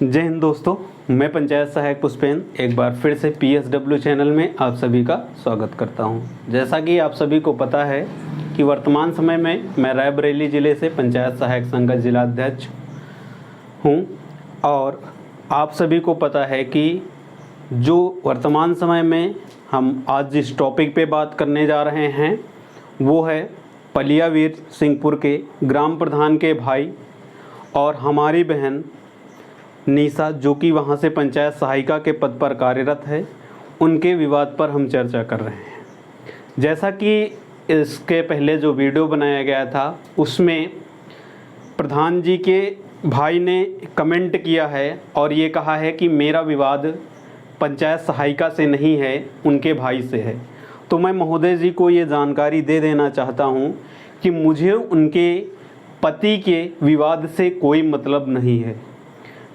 जय हिंद दोस्तों, मैं पंचायत सहायक पुष्पेन एक बार फिर से PSW चैनल में आप सभी का स्वागत करता हूं। जैसा कि आप सभी को पता है कि वर्तमान समय में मैं रायबरेली ज़िले से पंचायत सहायक संघ का जिला अध्यक्ष हूं और आप सभी को पता है कि जो वर्तमान समय में हम आज जिस टॉपिक पे बात करने जा रहे हैं वो है पलियावीर सिंहपुर के ग्राम प्रधान के भाई और हमारी बहन निशा, जो कि वहाँ से पंचायत सहायिका के पद पर कार्यरत है, उनके विवाद पर हम चर्चा कर रहे हैं। जैसा कि इसके पहले जो वीडियो बनाया गया था उसमें प्रधान जी के भाई ने कमेंट किया है और ये कहा है कि मेरा विवाद पंचायत सहायिका से नहीं है, उनके भाई से है। तो मैं महोदय जी को ये जानकारी दे देना चाहता हूँ कि मुझे उनके पति के विवाद से कोई मतलब नहीं है।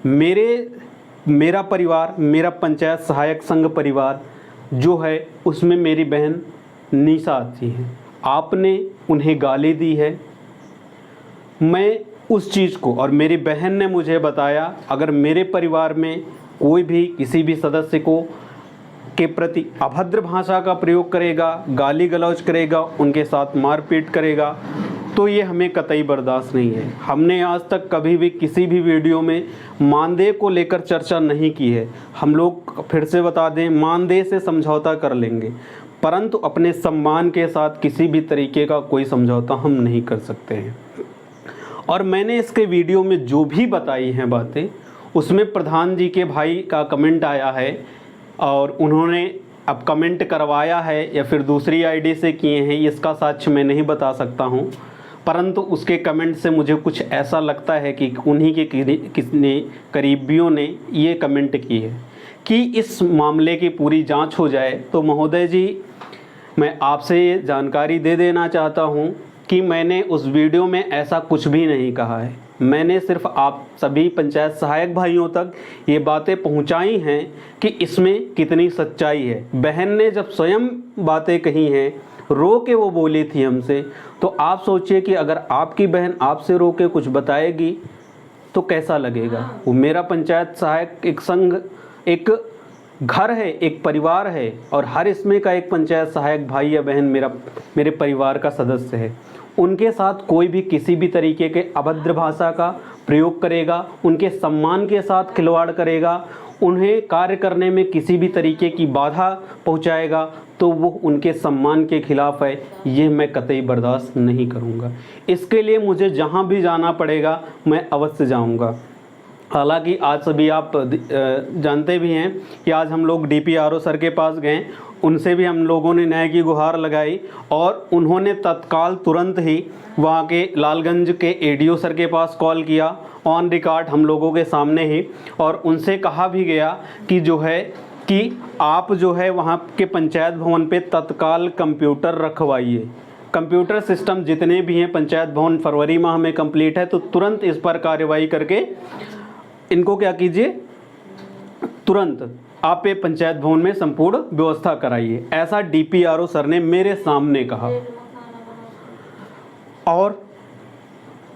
मेरा परिवार, मेरा पंचायत सहायक संघ परिवार जो है उसमें मेरी बहन निशा आती है। आपने उन्हें गाली दी है, मैं उस चीज़ को, और मेरी बहन ने मुझे बताया अगर मेरे परिवार में कोई भी किसी भी सदस्य को के प्रति अभद्र भाषा का प्रयोग करेगा, गाली गलौज करेगा, उनके साथ मारपीट करेगा तो ये हमें कतई बर्दाश्त नहीं है। हमने आज तक कभी भी किसी भी वीडियो में मानदेय को लेकर चर्चा नहीं की है। हम लोग फिर से बता दें, मानदेय से समझौता कर लेंगे, परंतु अपने सम्मान के साथ किसी भी तरीके का कोई समझौता हम नहीं कर सकते हैं। और मैंने इसके वीडियो में जो भी बताई हैं बातें, उसमें प्रधान जी के भाई का कमेंट आया है और उन्होंने अब कमेंट करवाया है या फिर दूसरी आईडी से किए हैं, इसका साक्ष्य मैं नहीं बता सकता हूं, परंतु उसके कमेंट से मुझे कुछ ऐसा लगता है कि उन्हीं के किसने करीबियों ने ये कमेंट की है कि इस मामले की पूरी जांच हो जाए। तो महोदय जी, मैं आपसे ये जानकारी दे देना चाहता हूं कि मैंने उस वीडियो में ऐसा कुछ भी नहीं कहा है। मैंने सिर्फ आप सभी पंचायत सहायक भाइयों तक ये बातें पहुंचाई हैं कि इसमें कितनी सच्चाई है। बहन ने जब स्वयं बातें कही हैं, रो के वो बोली थी हमसे, तो आप सोचिए कि अगर आपकी बहन आपसे रो के कुछ बताएगी तो कैसा लगेगा। वो मेरा पंचायत सहायक एक संघ, एक घर है, एक परिवार है और हर इसमें का एक पंचायत सहायक भाई या बहन मेरे परिवार का सदस्य है। उनके साथ कोई भी किसी भी तरीके के अभद्र भाषा का प्रयोग करेगा, उनके सम्मान के साथ खिलवाड़ करेगा, उन्हें कार्य करने में किसी भी तरीके की बाधा पहुंचाएगा, तो वो उनके सम्मान के खिलाफ है। ये मैं कतई बर्दाश्त नहीं करूंगा। इसके लिए मुझे जहां भी जाना पड़ेगा मैं अवश्य जाऊंगा। हालांकि आज सभी आप जानते भी हैं कि आज हम लोग DPRO सर के पास गए, उनसे भी हम लोगों ने न्याय की गुहार लगाई और उन्होंने तत्काल तुरंत ही वहाँ के लालगंज के ADO सर के पास कॉल किया, ऑन रिकॉर्ड हम लोगों के सामने ही, और उनसे कहा भी गया कि जो है कि आप जो है वहाँ के पंचायत भवन पे तत्काल कंप्यूटर रखवाइए। कंप्यूटर सिस्टम जितने भी हैं पंचायत भवन फरवरी माह में कंप्लीट है, तो तुरंत इस पर कार्रवाई करके इनको क्या कीजिए, तुरंत आप ये पंचायत भवन में संपूर्ण व्यवस्था कराइए। ऐसा DPRO सर ने मेरे सामने कहा और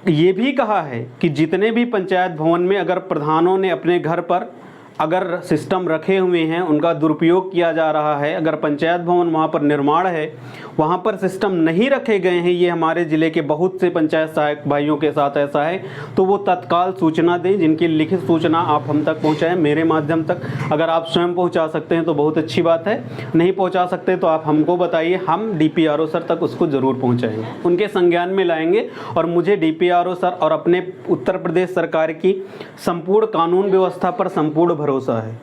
ये भी कहा है कि जितने भी पंचायत भवन में अगर प्रधानों ने अपने घर पर अगर सिस्टम रखे हुए हैं, उनका दुरुपयोग किया जा रहा है, अगर पंचायत भवन वहाँ पर निर्माण है, वहाँ पर सिस्टम नहीं रखे गए हैं, ये हमारे ज़िले के बहुत से पंचायत सहायक भाइयों के साथ ऐसा है, तो वो तत्काल सूचना दें। जिनकी लिखित सूचना आप हम तक पहुँचाएं, मेरे माध्यम तक। अगर आप स्वयं पहुँचा सकते हैं तो बहुत अच्छी बात है, नहीं पहुँचा सकते तो आप हमको बताइए, हम DPRO सर तक उसको ज़रूर पहुँचाएँगे, उनके संज्ञान में लाएँगे। और मुझे DPRO सर और अपने उत्तर प्रदेश सरकार की संपूर्ण कानून व्यवस्था पर संपूर्ण भरोसा है।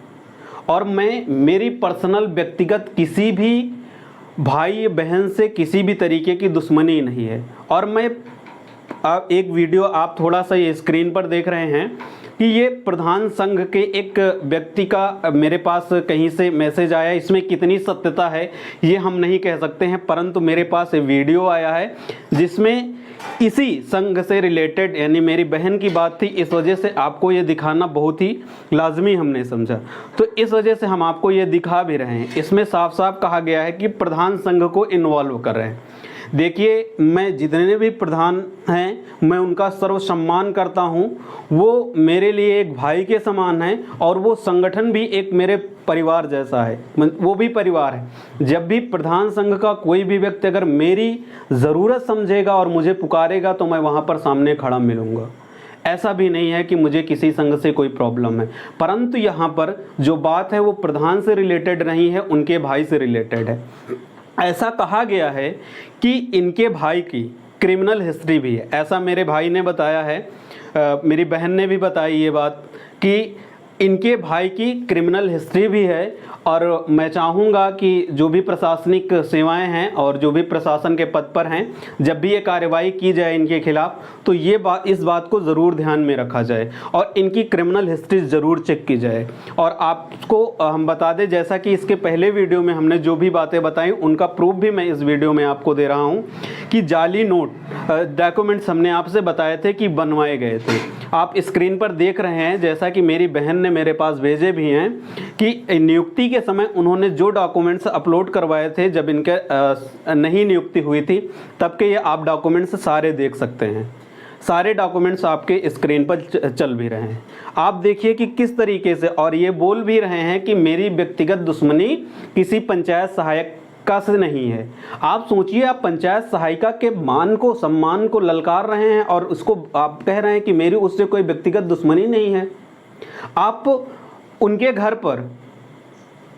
और मैं, मेरी पर्सनल व्यक्तिगत किसी भी भाई बहन से किसी भी तरीके की दुश्मनी नहीं है। और मैं एक वीडियो आप थोड़ा सा ये स्क्रीन पर देख रहे हैं कि ये प्रधान संघ के एक व्यक्ति का मेरे पास कहीं से मैसेज आया। इसमें कितनी सत्यता है ये हम नहीं कह सकते हैं, परंतु मेरे पास वीडियो आया है जिसमें इसी संघ से रिलेटेड, यानी मेरी बहन की बात थी। इस वजह से आपको ये दिखाना बहुत ही लाजमी हमने समझा, तो इस वजह से हम आपको ये दिखा भी रहे हैं। इसमें साफ साफ कहा गया है कि प्रधान संघ को इन्वॉल्व कर रहे हैं। देखिए, मैं जितने भी प्रधान हैं मैं उनका सर्व सम्मान करता हूं। वो मेरे लिए एक भाई के समान हैं और वो संगठन भी एक मेरे परिवार जैसा है, वो भी परिवार है। जब भी प्रधान संघ का कोई भी व्यक्ति अगर मेरी ज़रूरत समझेगा और मुझे पुकारेगा तो मैं वहाँ पर सामने खड़ा मिलूँगा। ऐसा भी नहीं है कि मुझे किसी संघ से कोई प्रॉब्लम है, परंतु यहाँ पर जो बात है वो प्रधान से रिलेटेड नहीं है, उनके भाई से रिलेटेड है। ऐसा कहा गया है कि इनके भाई की क्रिमिनल हिस्ट्री भी है, ऐसा मेरे भाई ने बताया है। मेरी बहन ने भी बताई ये बात कि इनके भाई की क्रिमिनल हिस्ट्री भी है। और मैं चाहूँगा कि जो भी प्रशासनिक सेवाएं हैं और जो भी प्रशासन के पद पर हैं, जब भी ये कार्रवाई की जाए इनके खिलाफ़ तो ये इस बात को ज़रूर ध्यान में रखा जाए और इनकी क्रिमिनल हिस्ट्री ज़रूर चेक की जाए। और आपको हम बता दें, जैसा कि इसके पहले वीडियो में हमने जो भी बातें बताई उनका प्रूफ भी मैं इस वीडियो में आपको दे रहा हूँ कि जाली नोट डॉक्यूमेंट्स हमने आपसे बताए थे कि बनवाए गए थे। आप स्क्रीन पर देख रहे हैं, जैसा कि मेरी बहन ने मेरे पास भेजे भी हैं कि नियुक्ति के समय उन्होंने जो डॉक्यूमेंट्स अपलोड करवाए थे, जब इनके नहीं नियुक्ति हुई थी तब के ये आप डॉक्यूमेंट्स सारे देख सकते हैं। सारे डॉक्यूमेंट्स आपके स्क्रीन पर चल भी रहे हैं। आप देखिए कि किस तरीके से, और ये बोल भी रहे हैं कि मेरी व्यक्तिगत दुश्मनी किसी पंचायत सहायक का से नहीं है। आप सोचिए, आप पंचायत सहायिका के मान को, सम्मान को ललकार रहे हैं और उसको आप कह रहे हैं कि मेरी उससे कोई व्यक्तिगत दुश्मनी नहीं है। आप उनके घर पर,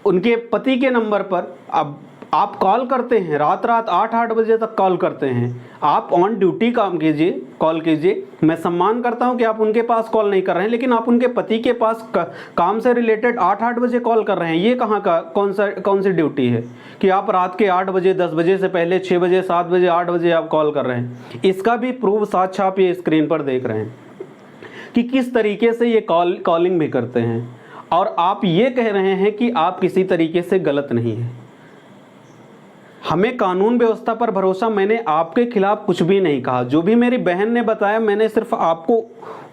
उनके पति के नंबर पर आप कॉल करते हैं, रात 8 बजे तक कॉल करते हैं। आप ऑन ड्यूटी काम कीजिए, कॉल कीजिए। मैं सम्मान करता हूं कि आप उनके पास कॉल नहीं कर रहे हैं, लेकिन आप उनके पति के पास काम से रिलेटेड 8 बजे कॉल कर रहे हैं। ये कहाँ का कौन सी ड्यूटी है कि आप रात के 8 बजे, 10 बजे से पहले 6 बजे, 7 बजे, 8 बजे आप कॉल कर रहे हैं। इसका भी प्रूफ साथ छाप ये स्क्रीन पर देख रहे हैं कि किस तरीके से ये कॉलिंग भी करते हैं। और आप ये कह रहे हैं कि आप किसी तरीके से गलत नहीं है। हमें कानून व्यवस्था पर भरोसा, मैंने आपके खिलाफ कुछ भी नहीं कहा। जो भी मेरी बहन ने बताया मैंने सिर्फ आपको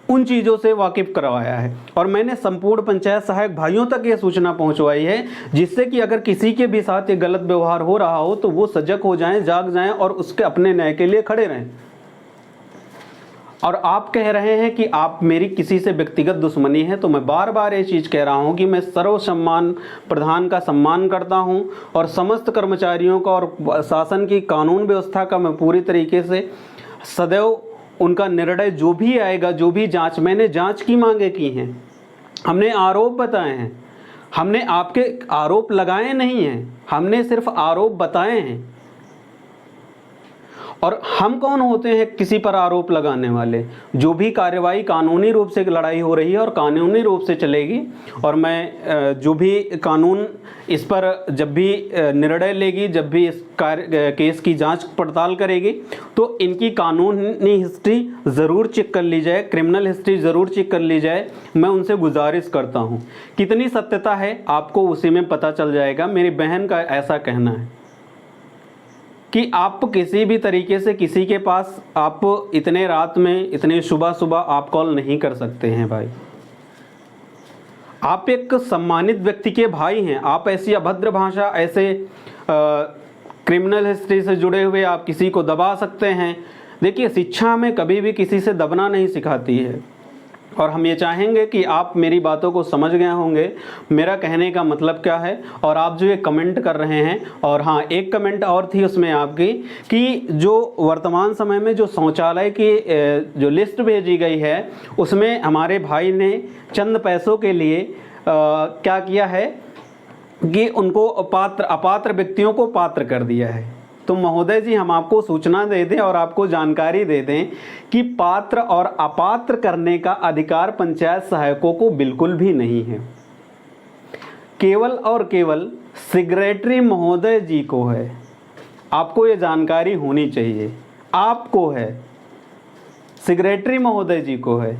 उन चीज़ों से वाकिफ करवाया है और मैंने संपूर्ण पंचायत सहायक भाइयों तक ये सूचना पहुंचवाई है, जिससे कि अगर किसी के भी साथ ये गलत व्यवहार हो रहा हो तो वो सजग हो जाएं, जाग जाएं और उसके अपने न्याय के लिए खड़े रहें। और आप कह रहे हैं कि आप मेरी किसी से व्यक्तिगत दुश्मनी है, तो मैं बार बार ये चीज़ कह रहा हूं कि मैं सर्व सम्मान प्रधान का सम्मान करता हूं और समस्त कर्मचारियों का और शासन की कानून व्यवस्था का मैं पूरी तरीके से सदैव उनका निर्णय जो भी आएगा, जो भी जांच, मैंने जांच की मांगे की हैं, हमने आरोप बताए हैं, हमने आपके आरोप लगाए नहीं हैं, हमने सिर्फ आरोप बताए हैं। और हम कौन होते हैं किसी पर आरोप लगाने वाले? जो भी कार्रवाई कानूनी रूप से लड़ाई हो रही है और कानूनी रूप से चलेगी, और मैं जो भी कानून इस पर जब भी निर्णय लेगी, जब भी इस केस की जांच पड़ताल करेगी तो इनकी कानूनी हिस्ट्री ज़रूर चेक कर ली जाए, क्रिमिनल हिस्ट्री ज़रूर चेक कर ली जाए। मैं उनसे गुजारिश करता हूं। कितनी सत्यता है आपको उसी में पता चल जाएगा। मेरी बहन का ऐसा कहना है कि आप किसी भी तरीके से किसी के पास आप इतने रात में, इतने सुबह सुबह आप कॉल नहीं कर सकते हैं भाई। आप एक सम्मानित व्यक्ति के भाई हैं। आप ऐसी अभद्र भाषा, ऐसे क्रिमिनल हिस्ट्री से जुड़े हुए आप किसी को दबा सकते हैं। देखिए, शिक्षा हमें कभी भी किसी से दबना नहीं सिखाती है और हम ये चाहेंगे कि आप मेरी बातों को समझ गए होंगे, मेरा कहने का मतलब क्या है। और आप जो ये कमेंट कर रहे हैं, और हाँ, एक कमेंट और थी उसमें आपकी कि जो वर्तमान समय में जो शौचालय की जो लिस्ट भेजी गई है उसमें हमारे भाई ने चंद पैसों के लिए क्या किया है कि उनको अपात्र व्यक्तियों को पात्र कर दिया है। तो महोदय जी, हम आपको सूचना दे दें और आपको जानकारी दे दें कि पात्र और अपात्र करने का अधिकार पंचायत सहायकों को बिल्कुल भी नहीं है। केवल और केवल सेक्रेटरी महोदय जी को है। आपको ये जानकारी होनी चाहिए, आपको है, सेक्रेटरी महोदय जी को है।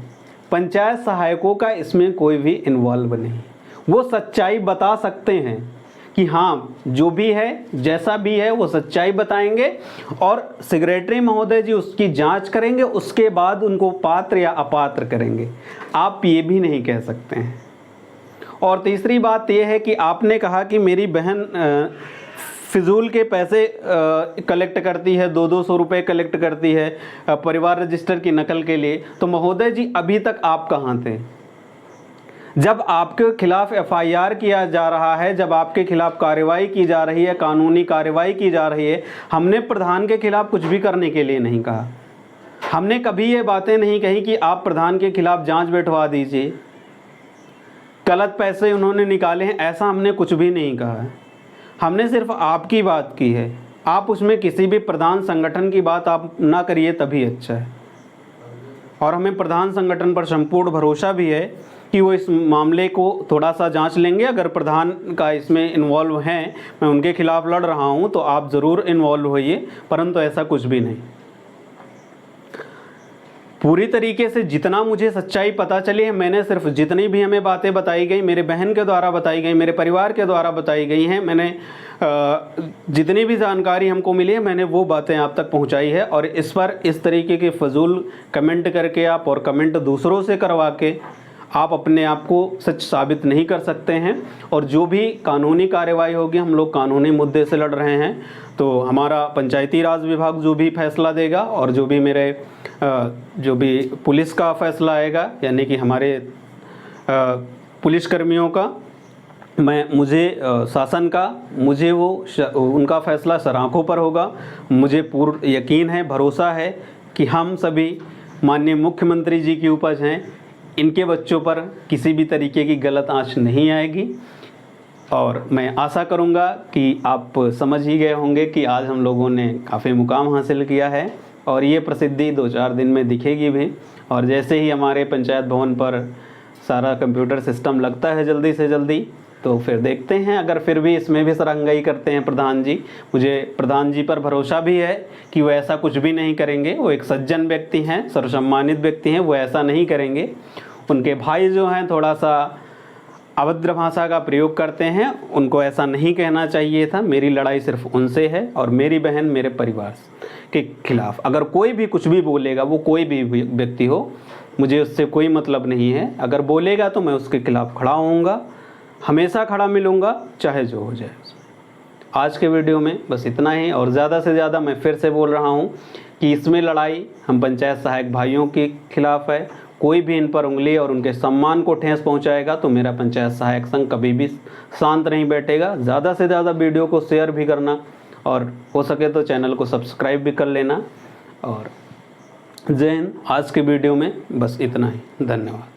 पंचायत सहायकों का इसमें कोई भी इन्वॉल्व नहीं। वो सच्चाई बता सकते हैं कि हाँ, जो भी है, जैसा भी है, वो सच्चाई बताएंगे और सेक्रेटरी महोदय जी उसकी जांच करेंगे, उसके बाद उनको पात्र या अपात्र करेंगे। आप ये भी नहीं कह सकते हैं। और तीसरी बात ये है कि आपने कहा कि मेरी बहन फिजूल के पैसे कलेक्ट करती है, 200 रुपये कलेक्ट करती है परिवार रजिस्टर की नकल के लिए। तो महोदय जी, अभी तक आप कहाँ थे जब आपके खिलाफ एफआईआर किया जा रहा है, जब आपके खिलाफ कार्रवाई की जा रही है, कानूनी कार्रवाई की जा रही है। हमने प्रधान के खिलाफ कुछ भी करने के लिए नहीं कहा। हमने कभी ये बातें नहीं कही कि आप प्रधान के खिलाफ जांच बैठवा दीजिए, गलत पैसे उन्होंने निकाले हैं, ऐसा हमने कुछ भी नहीं कहा है। हमने सिर्फ आपकी बात की है। आप उसमें किसी भी प्रधान संगठन की बात आप ना करिए, तभी अच्छा है। और हमें प्रधान संगठन पर संपूर्ण भरोसा भी है कि वो इस मामले को थोड़ा सा जांच लेंगे। अगर प्रधान का इसमें इन्वॉल्व हैं, मैं उनके खिलाफ लड़ रहा हूं, तो आप ज़रूर इन्वॉल्व होइए, परंतु ऐसा कुछ भी नहीं। पूरी तरीके से जितना मुझे सच्चाई पता चली है, मैंने सिर्फ जितनी भी हमें बातें बताई गई, मेरे बहन के द्वारा बताई गई, मेरे परिवार के द्वारा बताई गई हैं, मैंने जितनी भी जानकारी हमको मिली है, मैंने वो बातें आप तक पहुंचाई है। और इस पर इस तरीके के फजूल कमेंट करके आप और कमेंट दूसरों से करवा के आप अपने आप को सच साबित नहीं कर सकते हैं। और जो भी कानूनी कार्रवाई होगी, हम लोग कानूनी मुद्दे से लड़ रहे हैं, तो हमारा पंचायती राज विभाग जो भी फैसला देगा और जो भी मेरे जो भी पुलिस का फैसला आएगा, यानी कि हमारे पुलिसकर्मियों का, मुझे शासन का, मुझे वो उनका फैसला सराखों पर होगा। मुझे पूर्ण यकीन है, भरोसा है कि हम सभी माननीय मुख्यमंत्री जी की उपज हैं। इनके बच्चों पर किसी भी तरीके की गलत आंच नहीं आएगी। और मैं आशा करूंगा कि आप समझ ही गए होंगे कि आज हम लोगों ने काफ़ी मुकाम हासिल किया है और ये प्रसिद्धि 2-4 दिन में दिखेगी भी। और जैसे ही हमारे पंचायत भवन पर सारा कंप्यूटर सिस्टम लगता है जल्दी से जल्दी, तो फिर देखते हैं। अगर फिर भी इसमें भी सरंगाई करते हैं प्रधान जी, मुझे प्रधान जी पर भरोसा भी है कि वो ऐसा कुछ भी नहीं करेंगे। वो एक सज्जन व्यक्ति हैं, सर्वसम्मानित व्यक्ति हैं, वो ऐसा नहीं करेंगे। उनके भाई जो हैं थोड़ा सा अभद्र भाषा का प्रयोग करते हैं, उनको ऐसा नहीं कहना चाहिए था। मेरी लड़ाई सिर्फ उनसे है और मेरी बहन मेरे परिवार के खिलाफ। अगर कोई भी कुछ भी बोलेगा, वो कोई भी व्यक्ति हो, मुझे उससे कोई मतलब नहीं है। अगर बोलेगा तो मैं उसके खिलाफ खड़ा होऊंगा, हमेशा खड़ा मिलूंगा, चाहे जो हो जाए। आज के वीडियो में बस इतना ही। और ज़्यादा से ज़्यादा मैं फिर से बोल रहा हूँ कि इसमें लड़ाई हम पंचायत सहायक भाइयों के खिलाफ है। कोई भी इन पर उंगली और उनके सम्मान को ठेस पहुंचाएगा तो मेरा पंचायत सहायक संघ कभी भी शांत नहीं बैठेगा। ज़्यादा से ज़्यादा वीडियो को शेयर भी करना और हो सके तो चैनल को सब्सक्राइब भी कर लेना। और जय हिंद। आज के वीडियो में बस इतना ही। धन्यवाद।